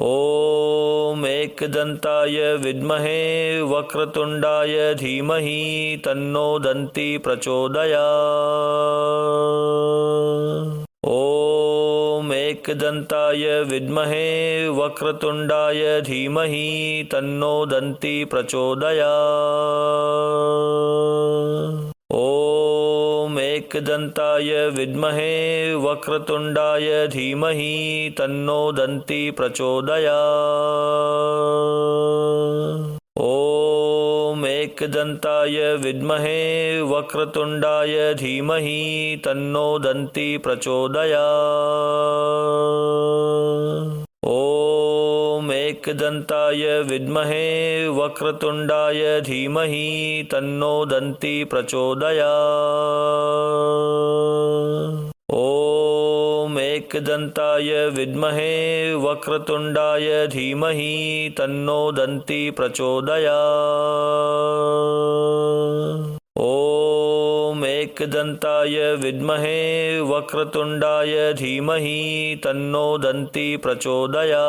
ॐ एकदन्ताय विद्महे वक्रतुण्डाय धीमहि तन्नो दन्ती प्रचोदयात्। ॐ एकदन्ताय विद्महे वक्रतुण्डाय धीमहि तन्नो दन्ती प्रचोदयात्। ॐ एकदन्ताय विद्महे वक्रतुण्डाय धीमहि तन्नो दन्ती प्रचोदयात्। ॐ एकदन्ताय विद्महे वक्रतुण्डाय धीमहि तन्नो दन्ती प्रचोदयात्। ॐ एकदन्ताय विद्महे वक्रतुण्डाय धीमहि तन्नो दन्ती प्रचोदयात्। ॐ एकदन्ताय विद्महे वक्रतुण्डाय धीमहि तन्नो दन्ती प्रचोदयात्। ॐ एकदन्ताय विद्महे वक्रतुण्डाय धीमहि तन्नो दन्ती प्रचोदयात्।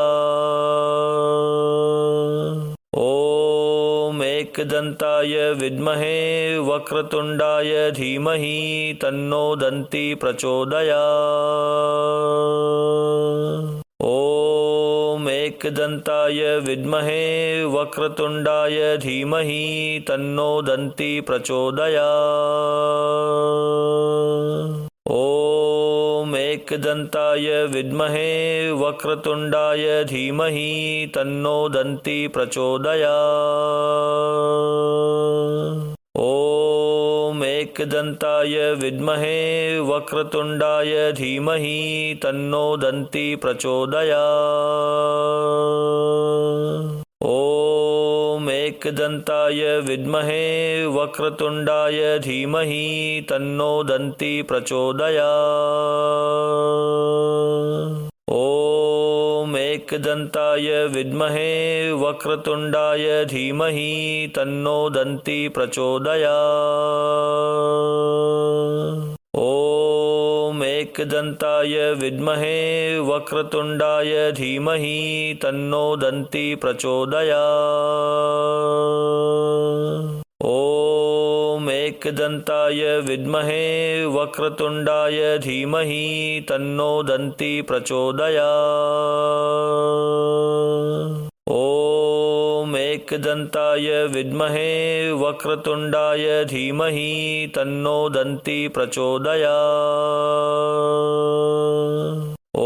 ॐ एकदन्ताय विद्महे वक्रतुण्डाय धीमहि तन्नो दन्ती प्रचोदयात्। ॐ एकदन्ताय विद्महे वक्रतुण्डाय धीमहि तन्नो दन्ती प्रचोदयात्। ॐ एकदन्ताय विद्महे वक्रतुण्डाय धीमहि तन्नो दन्ती प्रचोदयात्। ॐ एकदन्ताय विद्महे वक्रतुण्डाय धीमहि तन्नो दन्ती प्रचोदयात्। ॐ एकदन्ताय विद्महे वक्रतुण्डाय धीमहि तन्नो दन्ती प्रचोदयात्। ॐ एकदन्ताय विद्महे वक्रतुण्डाय धीमहि तन्नो दन्ती प्रचोदयात्। ॐ एकदन्ताय विद्महे वक्रतुण्डाय धीमहि तन्नो दन्ती प्रचोदयात्। ॐ एकदन्ताय विद्महे वक्रतुण्डाय धीमहि तन्नो दन्ती प्रचोदयात्। ॐ एकदन्ताय विद्महे वक्रतुण्डाय धीमहि तन्नो दन्ती प्रचोदयात्।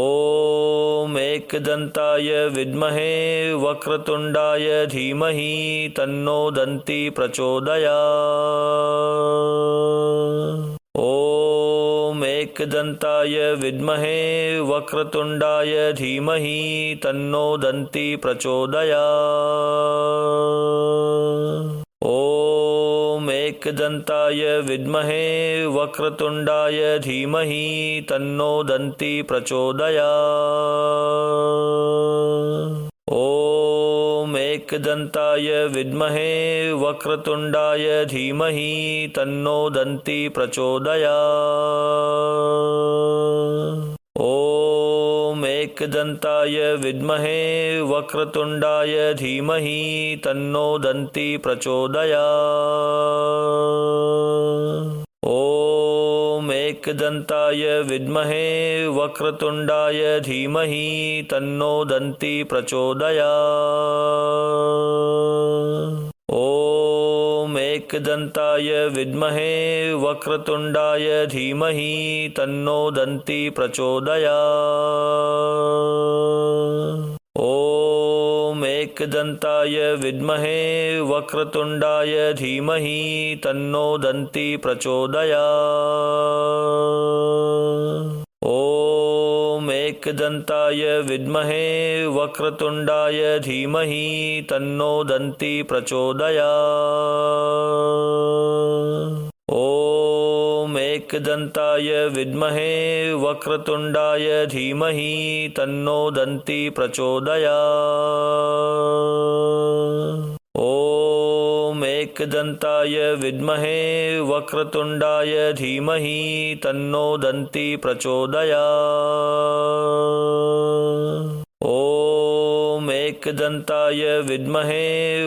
ॐ एकदन्ताय विद्महे वक्रतुण्डाय धीमहि तन्नो दन्ती प्रचोदयात्। ॐ एकदन्ताय विद्महे वक्रतुण्डाय धीमहि तन्नो दन्ती प्रचोदयात्। ॐ एकदन्ताय विद्महे वक्रतुण्डाय धीमहि तन्नो दन्ती प्रचोदयात्। ॐ एकदन्ताय विद्महे वक्रतुण्डाय धीमहि तन्नो दन्ती प्रचोदयात्। ॐ एकदन्ताय विद्महे वक्रतुण्डाय धीमहि तन्नो दन्ती प्रचोदयात्। ॐ एकदन्ताय विद्महे वक्रतुण्डाय धीमहि तन्नो दन्ती प्रचोदयात्। ॐ एकदन्ताय विद्महे वक्रतुण्डाय धीमहि तन्नो दन्ती प्रचोदयात्। ॐ एकदन्ताय विद्महे वक्रतुण्डाय धीमहि तन्नो दन्ती प्रचोदयात्। ॐ एकदन्ताय विद्महे वक्रतुण्डाय धीमहि तन्नो दन्ती प्रचोदयात्। ॐ एकदन्ताय विद्महे वक्रतुण्डाय धीमहि तन्नो दन्ती प्रचोदयात्। ॐ एकदन्ताय विद्महे वक्रतुण्डाय धीमहि तन्नो दन्ती प्रचोदयात्। ॐ एकदन्ताय विद्महे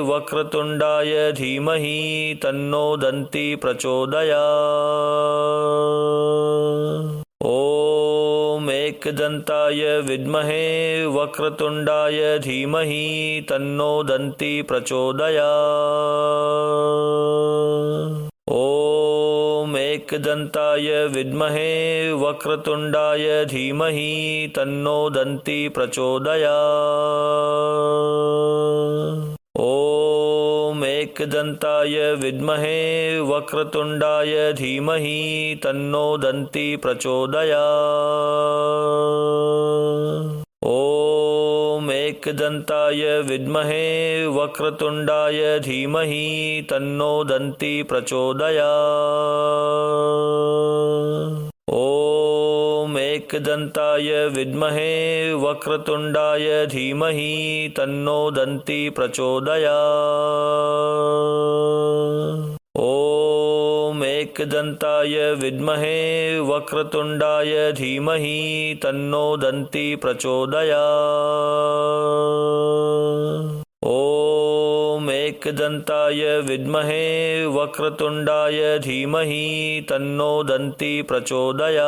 वक्रतुण्डाय धीमहि तन्नो दन्ति प्रचोदयात्। ॐ एकदन्ताय विद्महे वक्रतुण्डाय धीमहि तन्नो दन्ति प्रचोदयात्। ॐ एकदन्ताय विद्महे वक्रतुण्डाय धीमहि तन्नो दन्ति प्रचोदयात्। ॐ एकदन्ताय विद्महे वक्रतुण्डाय धीमहि तन्नो दन्ति प्रचोदयात्। ॐ एकदन्ताय विद्महे वक्रतुण्डाय धीमहि तन्नो दन्ति प्रचोदयात्। ॐ एकदन्ताय विद्महे वक्रतुण्डाय धीमहि तन्नो दन्ति प्रचोदयात्। ॐ एकदन्ताय विद्महे वक्रतुण्डाय धीमहि तन्नो दन्ति प्रचोदयात्। ॐ एकदन्ताय विद्महे वक्रतुण्डाय धीमहि तन्नो दन्ति प्रचोदयात्।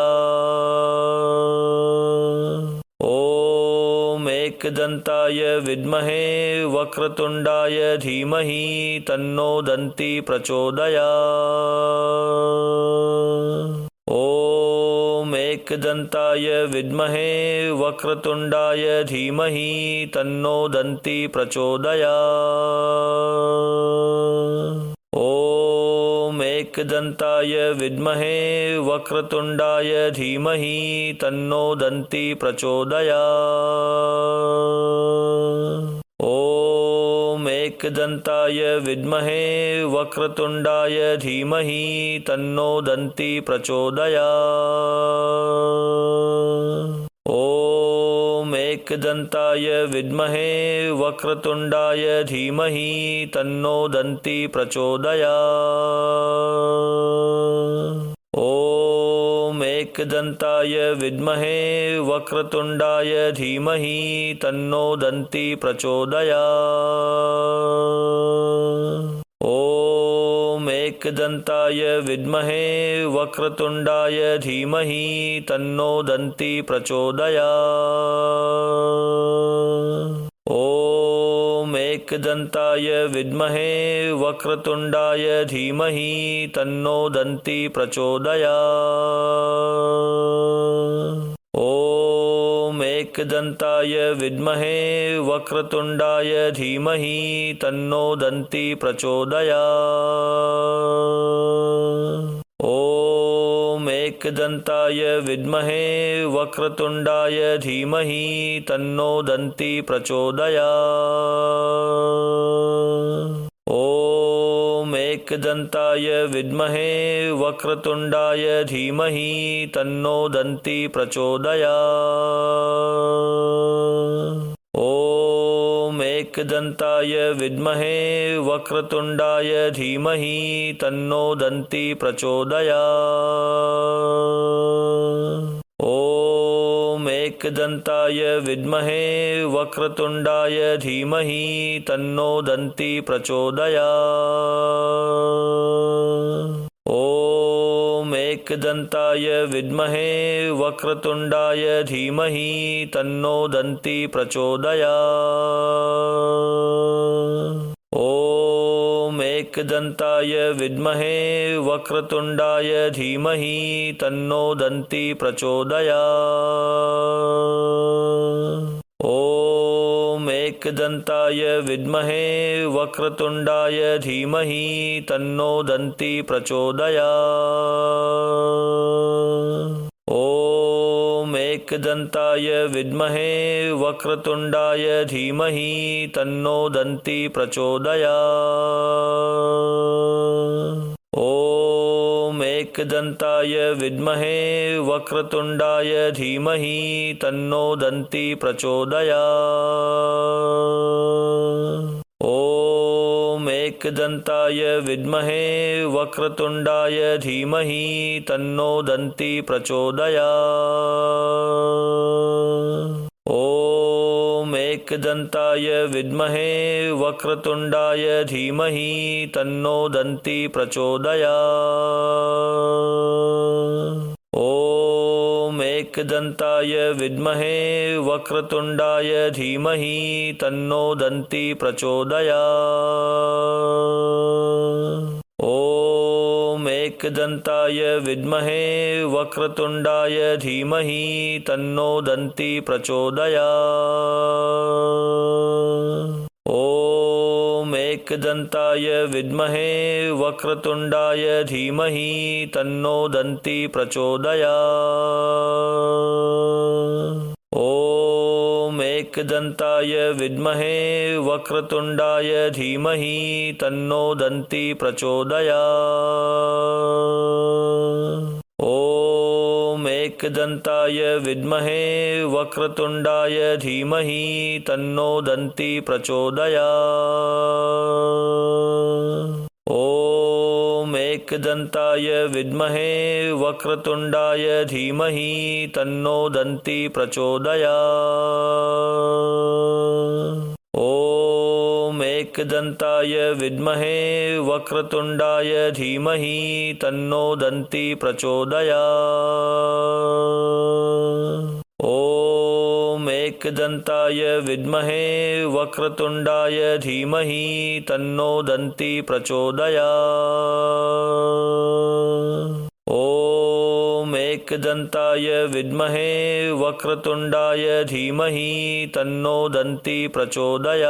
ॐ एकदन्ताय विद्महे वक्रतुण्डाय धीमहि तन्नो दन्ति प्रचोदयात्। ॐ एकदन्ताय विद्महे वक्रतुण्डाय धीमहि तन्नो दन्ति प्रचोदयात्। ॐ एकदन्ताय विद्महे वक्रतुण्डाय धीमहि तन्नो दन्ति प्रचोदयात्। ॐ एकदन्ताय विद्महे वक्रतुण्डाय धीमहि तन्नो दन्ति प्रचोदयात्। ॐ एकदन्ताय विद्महे वक्रतुण्डाय धीमहि तन्नो दन्ति प्रचोदयात्। ॐ एकदन्ताय विद्महे वक्रतुण्डाय धीमहि तन्नो दन्ति प्रचोदयात्। ॐ एकदन्ताय विद्महे वक्रतुण्डाय धीमहि तन्नो दन्ति प्रचोदयात्। ॐ एकदन्ताय विद्महे वक्रतुण्डाय धीमहि तन्नो दन्ति प्रचोदयात्। ॐ एकदन्ताय विद्महे वक्रतुण्डाय धीमहि तन्नो दन्ति प्रचोदयात्। ॐ एकदन्ताय विद्महे वक्रतुण्डाय धीमहि तन्नो दन्ति प्रचोदयात्। ॐ एकदन्ताय विद्महे वक्रतुण्डाय धीमहि तन्नो दन्ति प्रचोदयात्। ॐ एकदन्ताय विद्महे वक्रतुण्डाय धीमहि तन्नो दन्ति प्रचोदयात्। ॐ एकदन्ताय विद्महे वक्रतुण्डाय धीमहि तन्नो दन्ति प्रचोदयात्। ॐ एकदन्ताय विद्महे वक्रतुण्डाय धीमहि तन्नो दन्ति प्रचोदयात्। ॐ एकदन्ताय विद्महे वक्रतुण्डाय धीमहि तन्नो दन्ति प्रचोदयात्। ॐ एकदन्ताय विद्महे वक्रतुण्डाय धीमहि तन्नो दन्ति प्रचोदयात्। ॐ एकदन्ताय विद्महे वक्रतुण्डाय धीमहि तन्नो दन्ति प्रचोदयात्। ॐ एकदन्ताय विद्महे वक्रतुण्डाय धीमहि तन्नो दन्ति प्रचोदयात्। ॐ एकदन्ताय विद्महे वक्रतुण्डाय धीमहि तन्नो दन्ति प्रचोदयात्। ॐ एकदन्ताय विद्महे वक्रतुण्डाय धीमहि तन्नो दन्ति प्रचोदयात्। ॐ एकदन्ताय विद्महे वक्रतुण्डाय धीमहि तन्नो दन्ति प्रचोदयात्। ॐ एकदन्ताय विद्महे वक्रतुण्डाय धीमहि तन्नो दन्ति प्रचोदयात्। ॐ एकदन्ताय विद्महे वक्रतुण्डाय धीमहि तन्नो दन्ति प्रचोदयात्। ॐ एकदन्ताय विद्महे वक्रतुण्डाय धीमहि तन्नो दन्ति प्रचोदयात्। ॐ एकदन्ताय विद्महे वक्रतुण्डाय धीमहि तन्नो दन्ति प्रचोदयात्। ॐ एकदन्ताय विद्महे वक्रतुण्डाय धीमहि तन्नो दन्ति प्रचोदयात्। ॐ एकदन्ताय विद्महे वक्रतुण्डाय धीमहि तन्नो दन्ति प्रचोदयात्। ॐ एकदन्ताय विद्महे वक्रतुण्डाय धीमहि तन्नो दन्ति प्रचोदयात्। ॐ एकदन्ताय विद्महे वक्रतुण्डाय धीमहि तन्नो दन्ति प्रचोदयात्।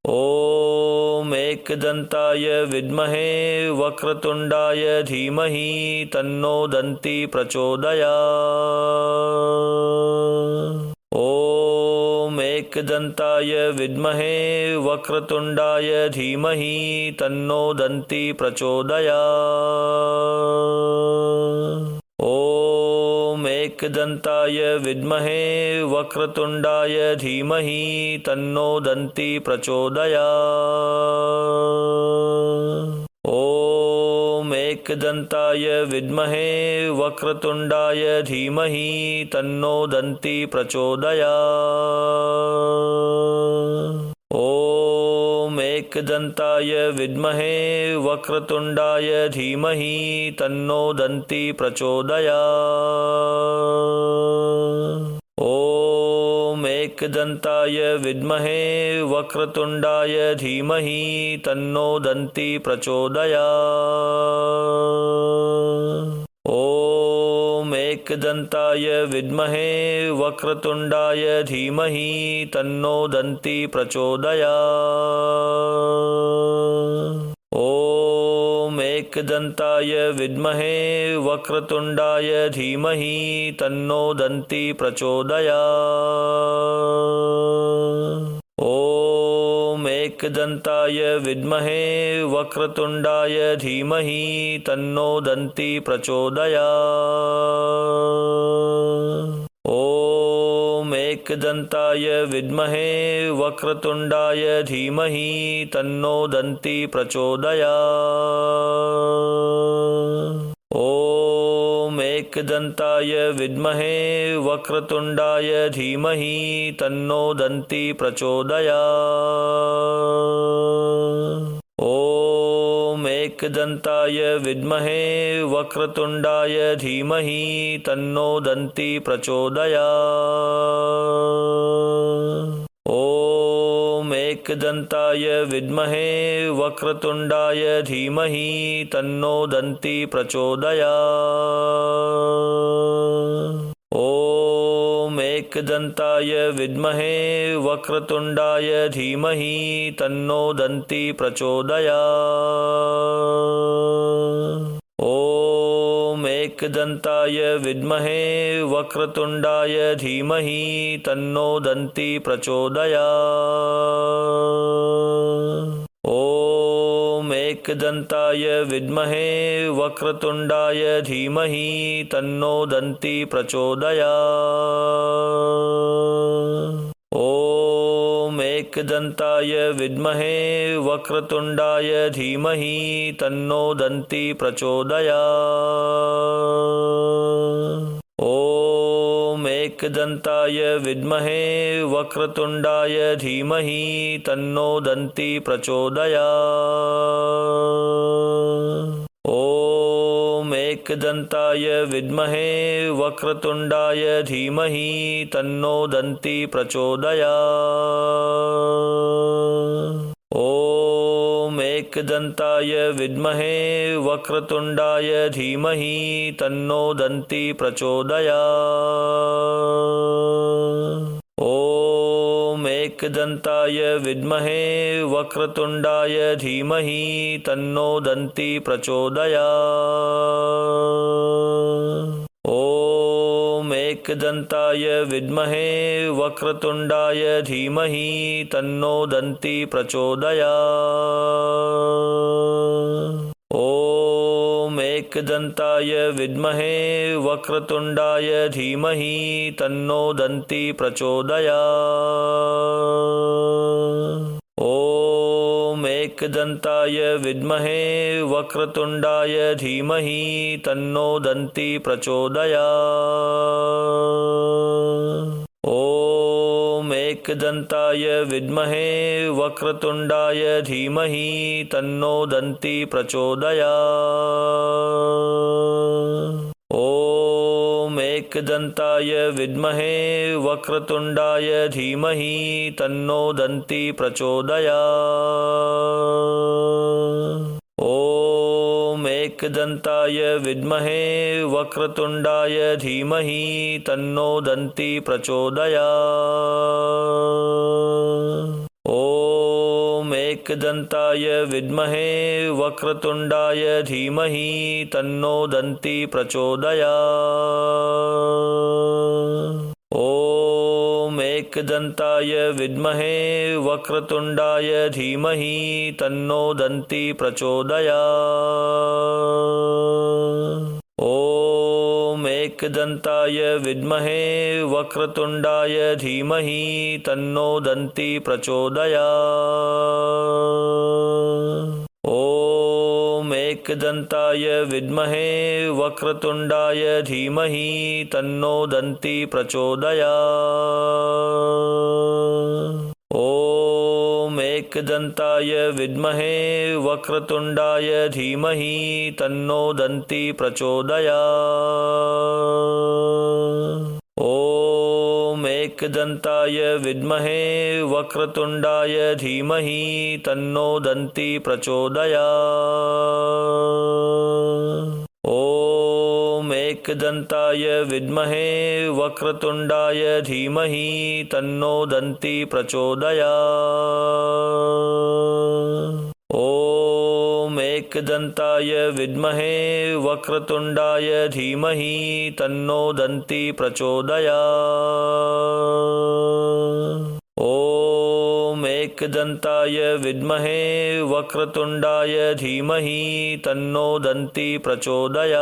ॐ एकदन्ताय विद्महे वक्रतुण्डाय धीमहि तन्नो दन्ति प्रचोदयात्। ॐ एकदन्ताय विद्महे वक्रतुण्डाय धीमहि तन्नो दन्ति प्रचोदयात्। ॐ एकदन्ताय विद्महे वक्रतुण्डाय धीमहि तन्नो दन्ति प्रचोदयात्। ॐ एकदन्ताय विद्महे वक्रतुण्डाय धीमहि तन्नो दन्ति प्रचोदयात्। ॐ एकदन्ताय विद्महे वक्रतुण्डाय धीमहि तन्नो दन्ति प्रचोदयात्। ॐ एकदन्ताय विद्महे वक्रतुण्डाय धीमहि तन्नो दन्ति प्रचोदयात्। ॐ एकदन्ताय विद्महे वक्रतुण्डाय धीमहि तन्नो दन्ति प्रचोदयात्। ॐ एकदन्ताय विद्महे वक्रतुण्डाय धीमहि तन्नो दन्ति प्रचोदयात्। ॐ एकदन्ताय विद्महे वक्रतुण्डाय धीमहि तन्नो दन्ति प्रचोदयात्। ॐ एकदन्ताय विद्महे वक्रतुण्डाय धीमहि तन्नो दन्ति प्रचोदयात्। ॐ एकदन्ताय विद्महे वक्रतुण्डाय धीमहि तन्नो दन्ति प्रचोदयात्। ॐ एकदन्ताय विद्महे वक्रतुण्डाय धीमहि तन्नो दन्ति प्रचोदयात्। ॐ एकदन्ताय विद्महे वक्रतुण्डाय धीमहि तन्नो दन्ति प्रचोदयात्। ॐ एकदन्ताय विद्महे वक्रतुण्डाय धीमहि तन्नो दन्ति प्रचोदयात्। ॐ एकदन्ताय विद्महे वक्रतुण्डाय धीमहि तन्नो दन्ति प्रचोदयात्। ॐ एकदन्ताय विद्महे वक्रतुण्डाय धीमहि तन्नो दन्ति प्रचोदयात्। ॐ एकदन्ताय विद्महे वक्रतुण्डाय धीमहि तन्नो दन्ति प्रचोदयात्। ॐ एकदन्ताय विद्महे वक्रतुण्डाय धीमहि तन्नो दन्ति प्रचोदयात्। ॐ एकदन्ताय विद्महे वक्रतुण्डाय धीमहि तन्नो दन्ति प्रचोदयात्। ॐ एकदन्ताय विद्महे वक्रतुण्डाय धीमहि तन्नो दन्ति प्रचोदयात्। ॐ एकदन्ताय विद्महे वक्रतुण्डाय धीमहि तन्नो दन्ति प्रचोदयात्। ॐ एकदन्ताय विद्महे वक्रतुण्डाय धीमहि तन्नो दन्ति प्रचोदयात्। ॐ एकदन्ताय विद्महे वक्रतुण्डाय धीमहि तन्नो दन्ति प्रचोदयात्। ॐ एकदन्ताय विद्महे वक्रतुण्डाय धीमहि तन्नो दन्ति प्रचोदयात्। ॐ एकदन्ताय विद्महे वक्रतुण्डाय धीमहि तन्नो दन्ति प्रचोदयात्। ॐ एकदन्ताय विद्महे वक्रतुण्डाय धीमहि तन्नो दन्ति प्रचोदयात्। ॐ एकदन्ताय विद्महे वक्रतुण्डाय धीमहि तन्नो दन्ति प्रचोदयात्। ॐ एकदन्ताय विद्महे वक्रतुण्डाय धीमहि तन्नो दन्ति प्रचोदयात्। ॐ एकदन्ताय विद्महे वक्रतुण्डाय धीमहि तन्नो दन्ति प्रचोदयात्। ॐ एकदन्ताय विद्महे वक्रतुण्डाय धीमहि तन्नो दन्ति प्रचोदयात्। ॐ एकदन्ताय विद्महे वक्रतुण्डाय धीमहि तन्नो दन्ति प्रचोदयात्। ॐ एकदन्ताय विद्महे वक्रतुण्डाय धीमहि तन्नो दन्ति प्रचोदयात्। ॐ एकदन्ताय विद्महे वक्रतुण्डाय धीमहि तन्नो दन्ति प्रचोदयात्। ॐ एकदन्ताय विद्महे वक्रतुण्डाय धीमहि तन्नो दन्ति प्रचोदयात्। ॐ एकदन्ताय विद्महे वक्रतुण्डाय धीमहि तन्नो दन्ति प्रचोदयात्। ॐ एकदन्ताय विद्महे वक्रतुण्डाय धीमहि तन्नो दन्ति प्रचोदयात्।